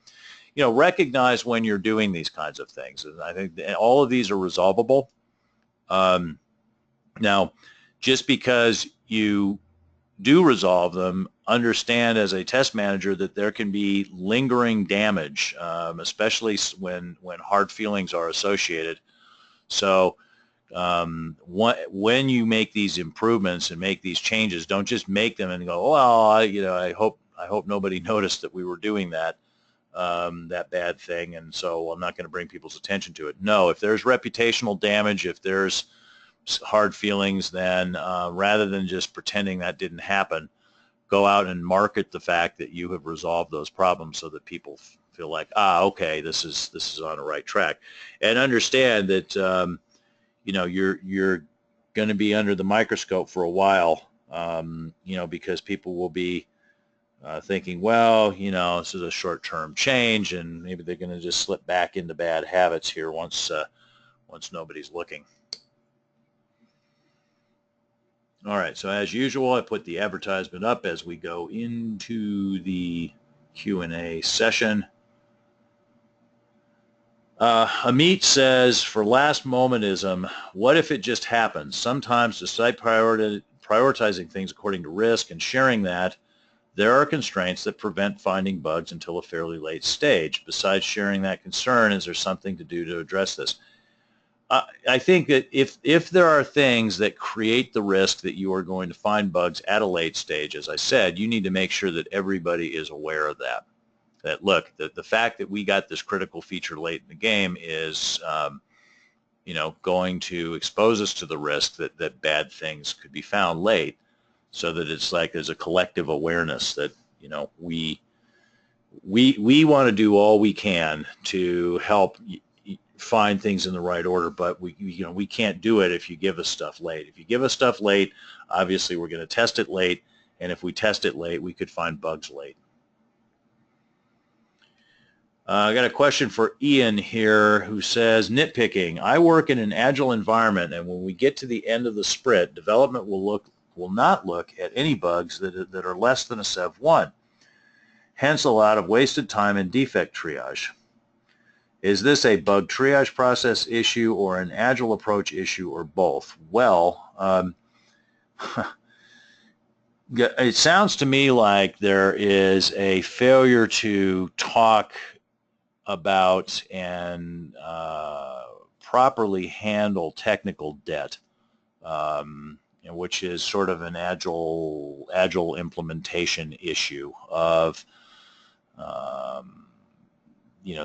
recognize when you're doing these kinds of things, and I think all of these are resolvable. Now, just because you do resolve them, understand as a test manager that there can be lingering damage, especially when hard feelings are associated. So when you make these improvements and make these changes, don't just make them and go, well, I hope nobody noticed that we were doing that bad thing, and so I'm not going to bring people's attention to it. No, if there's reputational damage, if there's hard feelings, then rather than just pretending that didn't happen, go out and market the fact that you have resolved those problems so that people feel like, okay, this is on the right track. And understand that you're going to be under the microscope for a while, because people will be thinking, well, this is a short-term change, and maybe they're going to just slip back into bad habits here once nobody's looking. All right, so as usual, I put the advertisement up as we go into the Q&A session. Amit says, for last momentism, what if it just happens? Sometimes, despite prioritizing things according to risk and sharing that, there are constraints that prevent finding bugs until a fairly late stage. Besides sharing that concern, is there something to do to address this? I think that if there are things that create the risk that you are going to find bugs at a late stage, as I said, you need to make sure that everybody is aware of that. That, look, the fact that we got this critical feature late in the game is, going to expose us to the risk that bad things could be found late, so that it's like there's a collective awareness that, we want to do all we can to help find things in the right order, but we can't do it if you give us stuff late. If you give us stuff late, obviously we're going to test it late, and if we test it late, we could find bugs late. I got a question for Ian here, who says, nitpicking. I work in an agile environment, and when we get to the end of the sprint, development will not look at any bugs that are less than a Sev 1. Hence a lot of wasted time and defect triage. Is this a bug triage process issue or an agile approach issue, or both? Well, it sounds to me like there is a failure to talk about and properly handle technical debt, which is sort of an agile implementation issue of,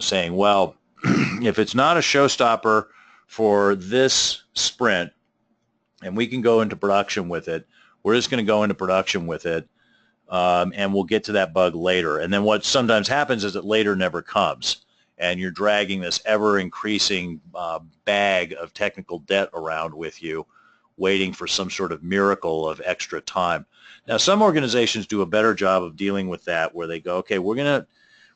saying, well, if it's not a showstopper for this sprint and we can go into production with it, we're just going to go into production with it, and we'll get to that bug later. And then what sometimes happens is that later never comes, and you're dragging this ever-increasing bag of technical debt around with you, waiting for some sort of miracle of extra time. Now, some organizations do a better job of dealing with that, where they go, okay,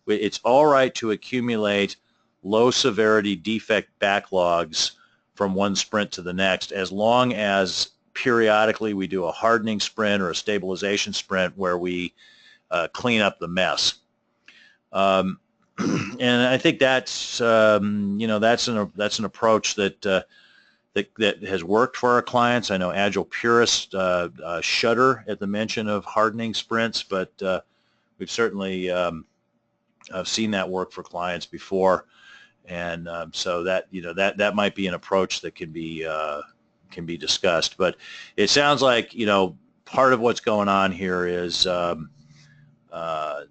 it's all right to accumulate low-severity defect backlogs from one sprint to the next, as long as periodically we do a hardening sprint or a stabilization sprint where we clean up the mess. And I think that's that's an approach that that has worked for our clients. I know Agile purists shudder at the mention of hardening sprints, but we've certainly seen that work for clients before, and so that that might be an approach that can be discussed. But it sounds like part of what's going on here is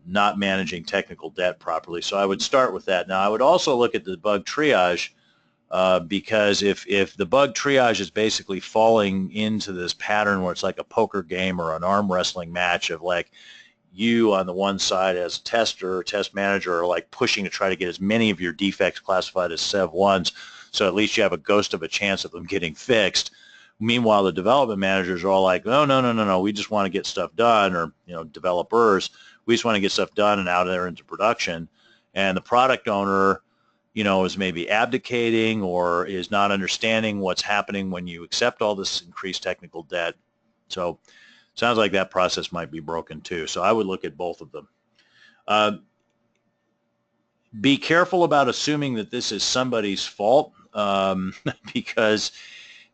not managing technical debt properly. So I would start with that. Now I would also look at the bug triage. Because if the bug triage is basically falling into this pattern where it's like a poker game or an arm wrestling match of like you on the one side as a tester or test manager are like pushing to try to get as many of your defects classified as Sev 1s, so at least you have a ghost of a chance of them getting fixed. Meanwhile, the development managers are all like, no, we just want to get stuff done, or developers, we just want to get stuff done and out of there into production. And the product owner is maybe abdicating or is not understanding what's happening when you accept all this increased technical debt. So it sounds like that process might be broken too. So I would look at both of them. Be careful about assuming that this is somebody's fault because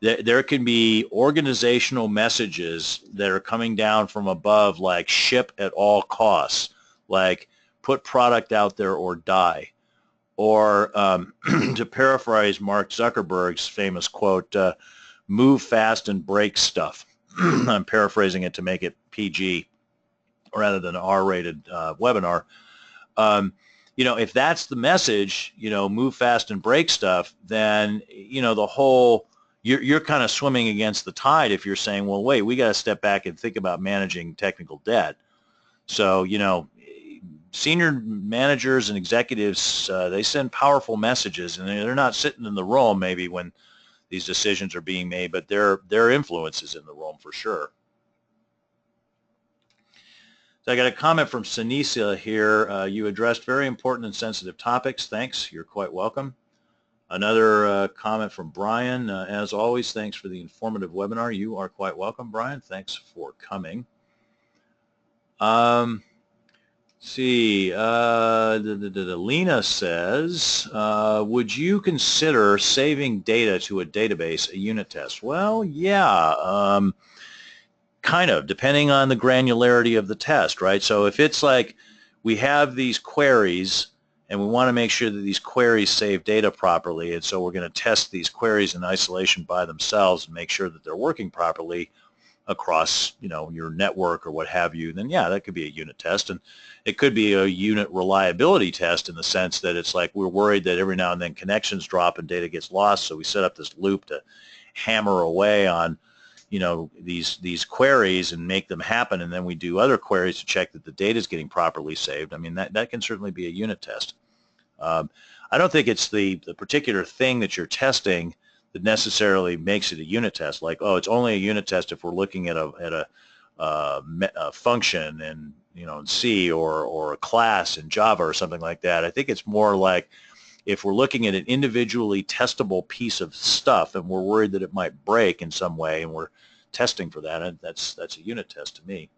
there can be organizational messages that are coming down from above, like ship at all costs, like put product out there or die. Or to paraphrase Mark Zuckerberg's famous quote, move fast and break stuff. I'm paraphrasing it to make it PG rather than an R-rated webinar. If that's the message, move fast and break stuff, then, the whole, you're kind of swimming against the tide if you're saying, well, wait, we got to step back and think about managing technical debt. So, senior managers and executives, they send powerful messages, and they're not sitting in the room maybe when these decisions are being made, but their influence is in the room for sure. So I got a comment from Sinisa here. You addressed very important and sensitive topics. Thanks. You're quite welcome. Another comment from Brian. As always, thanks for the informative webinar. You are quite welcome, Brian. Thanks for coming. See, Lena says, would you consider saving data to a database, a unit test? Well, yeah, kind of, depending on the granularity of the test, right? So if it's like we have these queries and we want to make sure that these queries save data properly, and so we're going to test these queries in isolation by themselves and make sure that they're working properly across your network or what have you, then yeah, that could be a unit test. And it could be a unit reliability test in the sense that it's like we're worried that every now and then connections drop and data gets lost, so we set up this loop to hammer away on these queries and make them happen, and then we do other queries to check that the data is getting properly saved. I mean, that can certainly be a unit test. I don't think it's the particular thing that you're testing that necessarily makes it a unit test. Like, oh, it's only a unit test if we're looking at a function in in C or a class in Java or something like that. I think it's more like if we're looking at an individually testable piece of stuff and we're worried that it might break in some way and we're testing for that, and that's a unit test to me.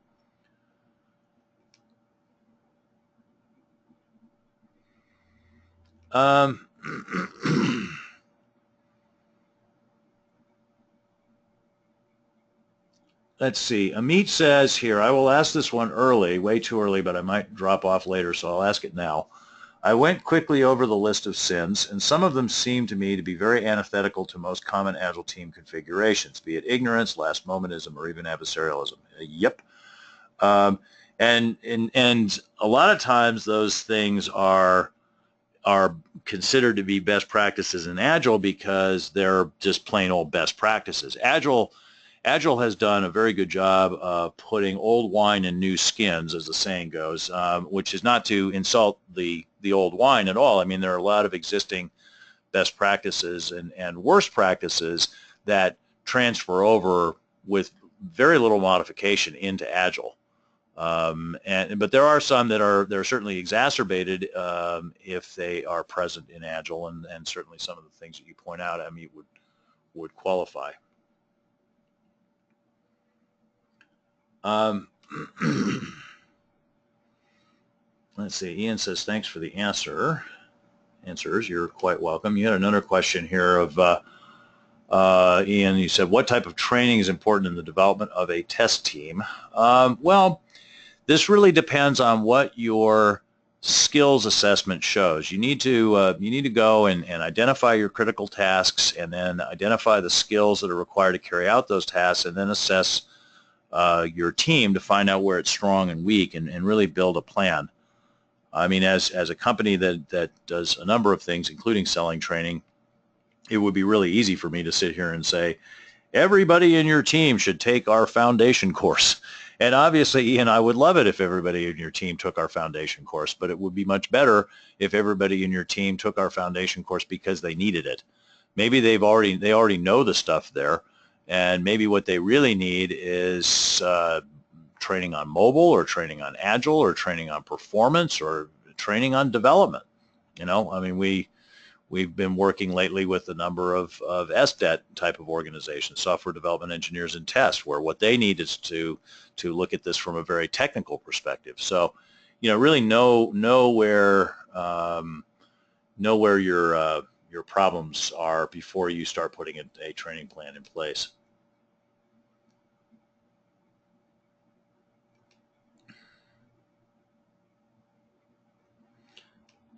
Let's see. Amit says here, I will ask this one early, way too early, but I might drop off later, so I'll ask it now. I went quickly over the list of sins, and some of them seem to me to be very antithetical to most common Agile team configurations, be it ignorance, last momentism, or even adversarialism. Yep. And a lot of times those things are considered to be best practices in Agile because they're just plain old best practices. Agile has done a very good job of putting old wine in new skins, as the saying goes, which is not to insult the old wine at all. I mean, there are a lot of existing best practices and worst practices that transfer over with very little modification into Agile. But there are some that are certainly exacerbated if they are present in Agile, and certainly some of the things that you point out, I mean, would qualify. Um, let's see. Ian says, thanks for the answers. You're quite welcome. You had another question here of Ian. You said, what type of training is important in the development of a test team? Well, this really depends on what your skills assessment shows. You need to go and identify your critical tasks, and then identify the skills that are required to carry out those tasks, and then assess your team to find out where it's strong and weak, and really build a plan. I mean, as a company that does a number of things, including selling training, it would be really easy for me to sit here and say, everybody in your team should take our foundation course. And obviously, Ian, I would love it if everybody in your team took our foundation course, but it would be much better if everybody in your team took our foundation course because they needed it. Maybe they already know the stuff there, and maybe what they really need is training on mobile, or training on agile, or training on performance, or training on development. You know, I mean, we've been working lately with a number of SDET type of organizations, software development engineers and test, where what they need is to look at this from a very technical perspective. So, you know, really know where your problems are before you start putting a training plan in place.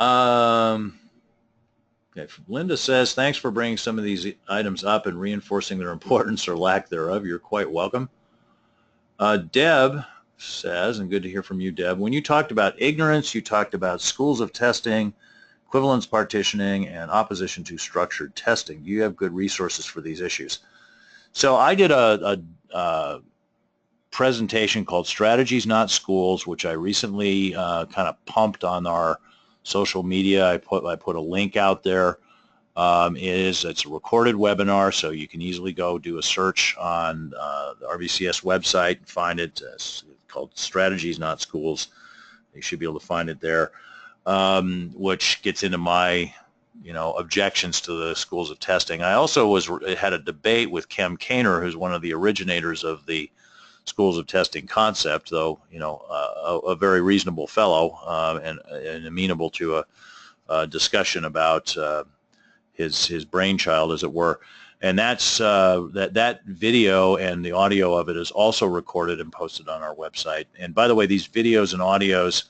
Okay. Linda says, thanks for bringing some of these items up and reinforcing their importance or lack thereof. You're quite welcome. Deb says, and good to hear from you, Deb, when you talked about ignorance, you talked about schools of testing, equivalence partitioning, and opposition to structured testing. Do you have good resources for these issues? So I did a presentation called Strategies Not Schools, which I recently kind of pumped on our social media. I put a link out there. It's a recorded webinar, so you can easily go do a search on the RVCS website and find it. It's called Strategies Not Schools. You should be able to find it there, which gets into my objections to the schools of testing. I also had a debate with Kem Kaner, who's one of the originators of the schools of testing concept, though a very reasonable fellow, and amenable to a discussion about his brainchild, as it were. And that's that video and the audio of it is also recorded and posted on our website. And by the way, these videos and audios,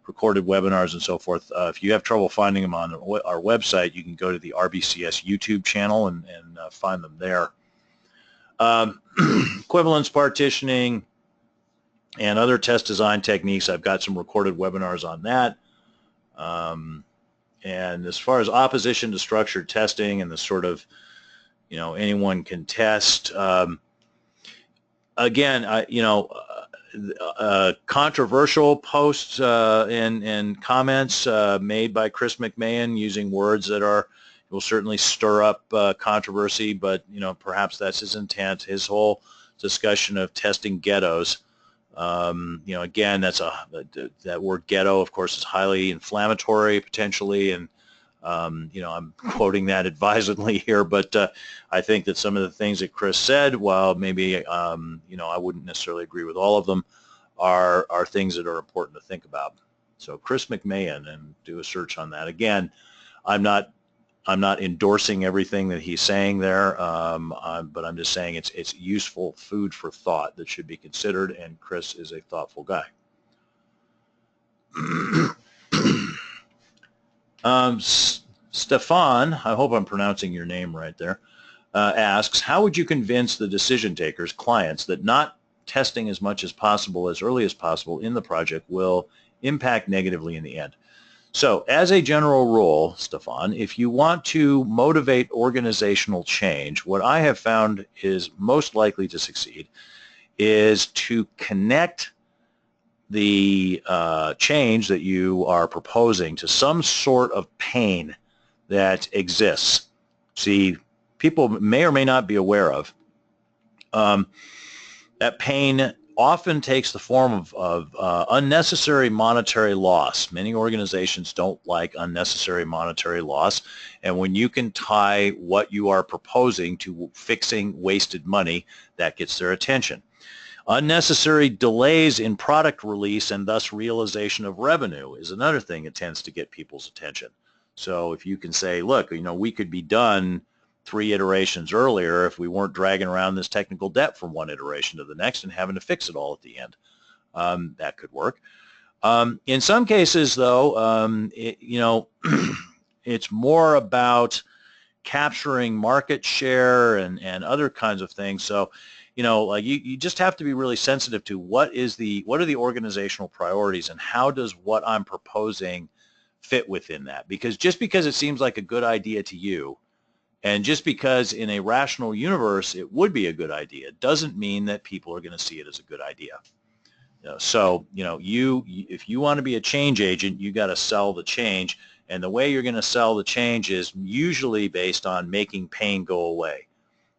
recorded webinars and so forth, if you have trouble finding them on our website, you can go to the RVCS YouTube channel and find them there. Equivalence partitioning and other test design techniques, I've got some recorded webinars on that. And as far as opposition to structured testing and the sort of, anyone can test, again, controversial posts and comments made by Chris McMahon using words that will certainly stir up controversy, but perhaps that's his intent. His whole discussion of testing ghettos, again, that word ghetto, of course, is highly inflammatory potentially, and I'm quoting that advisedly here, but I think that some of the things that Chris said, while maybe I wouldn't necessarily agree with all of them, are things that are important to think about. So Chris McMahon, and do a search on that. Again, I'm not endorsing everything that he's saying there, but I'm just saying it's useful food for thought that should be considered, and Chris is a thoughtful guy. Stefan, I hope I'm pronouncing your name right there, asks, how would you convince the decision takers, clients, that not testing as much as possible, as early as possible in the project will impact negatively in the end? So as a general rule, Stefan, if you want to motivate organizational change, what I have found is most likely to succeed is to connect the change that you are proposing to some sort of pain that exists. See, people may or may not be aware of. That pain often takes the form of unnecessary monetary loss. Many organizations don't like unnecessary monetary loss, and when you can tie what you are proposing to fixing wasted money, that gets their attention. Unnecessary delays in product release and thus realization of revenue is another thing that tends to get people's attention. So if you can say, look, we could be done 3 iterations earlier if we weren't dragging around this technical debt from one iteration to the next and having to fix it all at the end. That could work. In some cases, though, it's more about capturing market share and other kinds of things. So, like you just have to be really sensitive to what are the organizational priorities and how does what I'm proposing fit within that? Because just because it seems like a good idea to you, and just because in a rational universe it would be a good idea, doesn't mean that people are going to see it as a good idea. So, if you want to be a change agent, you got to sell the change. And the way you're going to sell the change is usually based on making pain go away.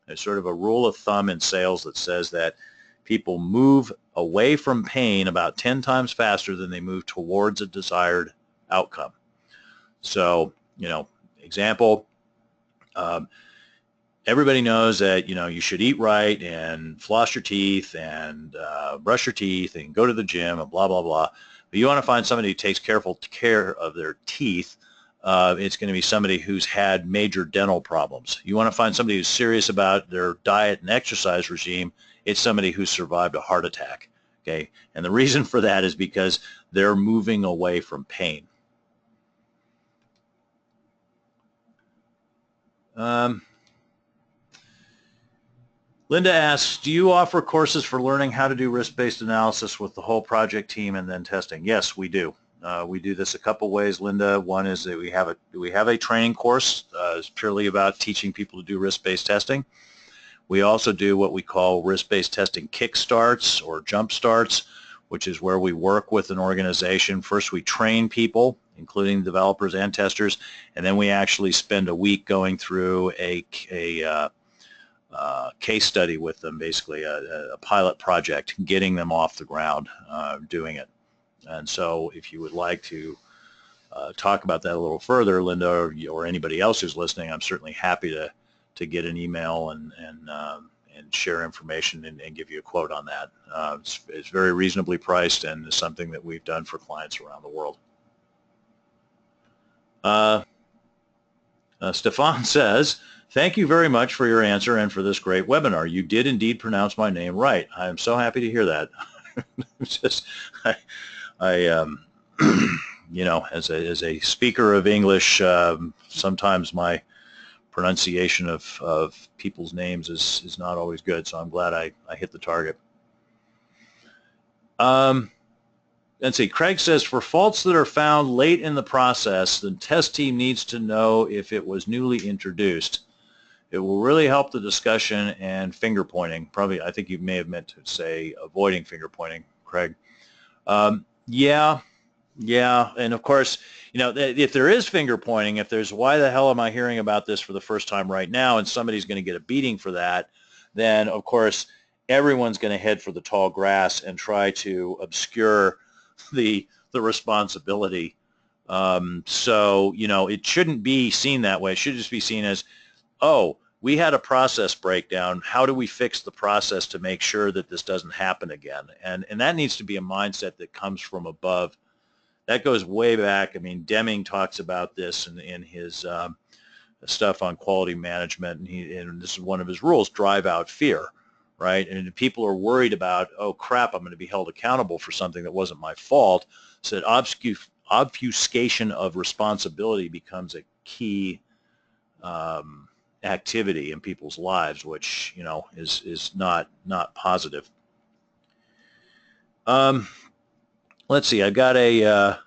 There's sort of a rule of thumb in sales that says that people move away from pain about 10 times faster than they move towards a desired outcome. So, example, everybody knows that, you should eat right and floss your teeth and brush your teeth and go to the gym and blah, blah, blah. But you want to find somebody who takes careful care of their teeth. It's going to be somebody who's had major dental problems. You want to find somebody who's serious about their diet and exercise regime. It's somebody who survived a heart attack. Okay, and the reason for that is because they're moving away from pain. Linda asks, do you offer courses for learning how to do risk-based analysis with the whole project team and then testing? Yes, we do. We do this a couple ways, Linda. One is that we have a training course. It's purely about teaching people to do risk-based testing. We also do what we call risk-based testing kickstarts or jump starts, which is where we work with an organization. First, we train people, including developers and testers, and then we actually spend a week going through a case study with them, basically a pilot project, getting them off the ground doing it. And so if you would like to talk about that a little further, Linda, or anybody else who's listening, I'm certainly happy to get an email and share information and give you a quote on that. It's very reasonably priced and is something that we've done for clients around the world. Stefan says, thank you very much for your answer and for this great webinar. You did indeed pronounce my name right. I am so happy to hear that. As a speaker of English, sometimes my pronunciation of people's names is not always good, so I'm glad I hit the target. Let's see, Craig says, for faults that are found late in the process, the test team needs to know if it was newly introduced. It will really help the discussion and finger pointing. Probably, I think you may have meant to say avoiding finger pointing, Craig. Yeah, and of course, if there is finger pointing, if there's why the hell am I hearing about this for the first time right now, and somebody's going to get a beating for that, then of course everyone's going to head for the tall grass and try to obscure the responsibility. So it shouldn't be seen that way. It should just be seen as, oh, we had a process breakdown. How do we fix the process to make sure that this doesn't happen again? And that needs to be a mindset that comes from above. That goes way back. I mean, Deming talks about this in his stuff on quality management, and this is one of his rules: drive out fear, right? And if people are worried about, oh crap, I'm going to be held accountable for something that wasn't my fault, so that obfuscation of responsibility becomes a key activity in people's lives, which is not positive. Let's see, I've got a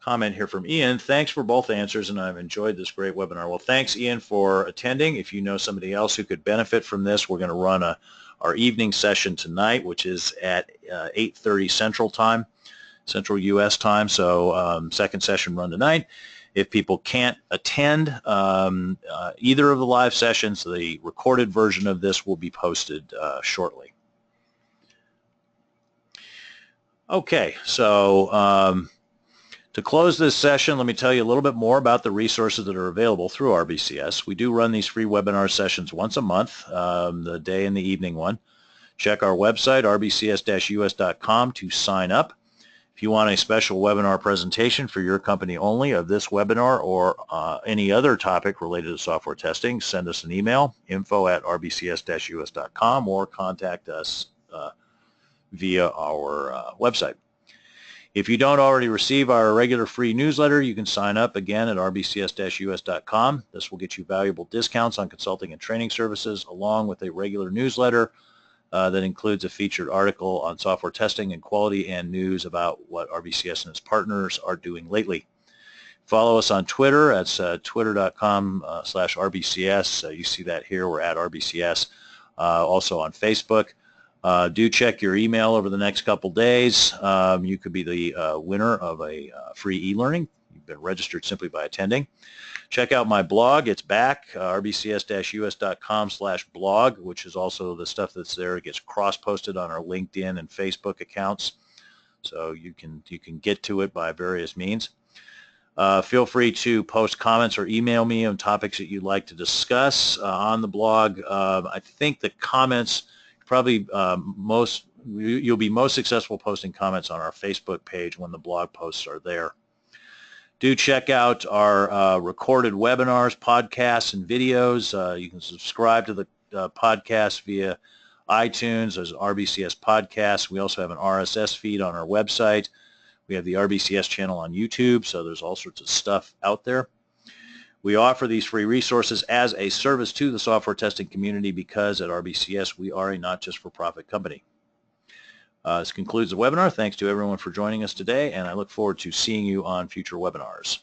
comment here from Ian. Thanks for both answers, and I've enjoyed this great webinar. Well, thanks, Ian, for attending. If you know somebody else who could benefit from this, we're going to run our evening session tonight, which is at 8:30 Central U.S. time. So second session run tonight. If people can't attend either of the live sessions, the recorded version of this will be posted shortly. Okay, so To close this session, let me tell you a little bit more about the resources that are available through RBCS. We do run these free webinar sessions once a month, the day and the evening one. Check our website, rbcs-us.com, to sign up. If you want a special webinar presentation for your company only of this webinar or any other topic related to software testing, send us an email, info@rbcs-us.com, or contact us via our website. If you don't already receive our regular free newsletter, you can sign up again at rbcs-us.com. This will get you valuable discounts on consulting and training services, along with a regular newsletter that includes a featured article on software testing and quality and news about what RBCS and its partners are doing lately. Follow us on Twitter. That's twitter.com/RBCS. You see that here. We're at RBCS. Also on Facebook. Do check your email over the next couple days. You could be the winner of a free e-learning. You've been registered simply by attending. Check out my blog. It's back, rbcs-us.com/blog, which is also the stuff that's there. It gets cross-posted on our LinkedIn and Facebook accounts, so you can get to it by various means. Feel free to post comments or email me on topics that you'd like to discuss on the blog. I think the comments probably you'll be most successful posting comments on our Facebook page when the blog posts are there. Do check out our recorded webinars, podcasts, and videos. You can subscribe to the podcast via iTunes as RBCS Podcasts. We also have an RSS feed on our website. We have the RBCS channel on YouTube, so there's all sorts of stuff out there. We offer these free resources as a service to the software testing community because at RBCS we are a not-just-for-profit company. This concludes the webinar. Thanks to everyone for joining us today, and I look forward to seeing you on future webinars.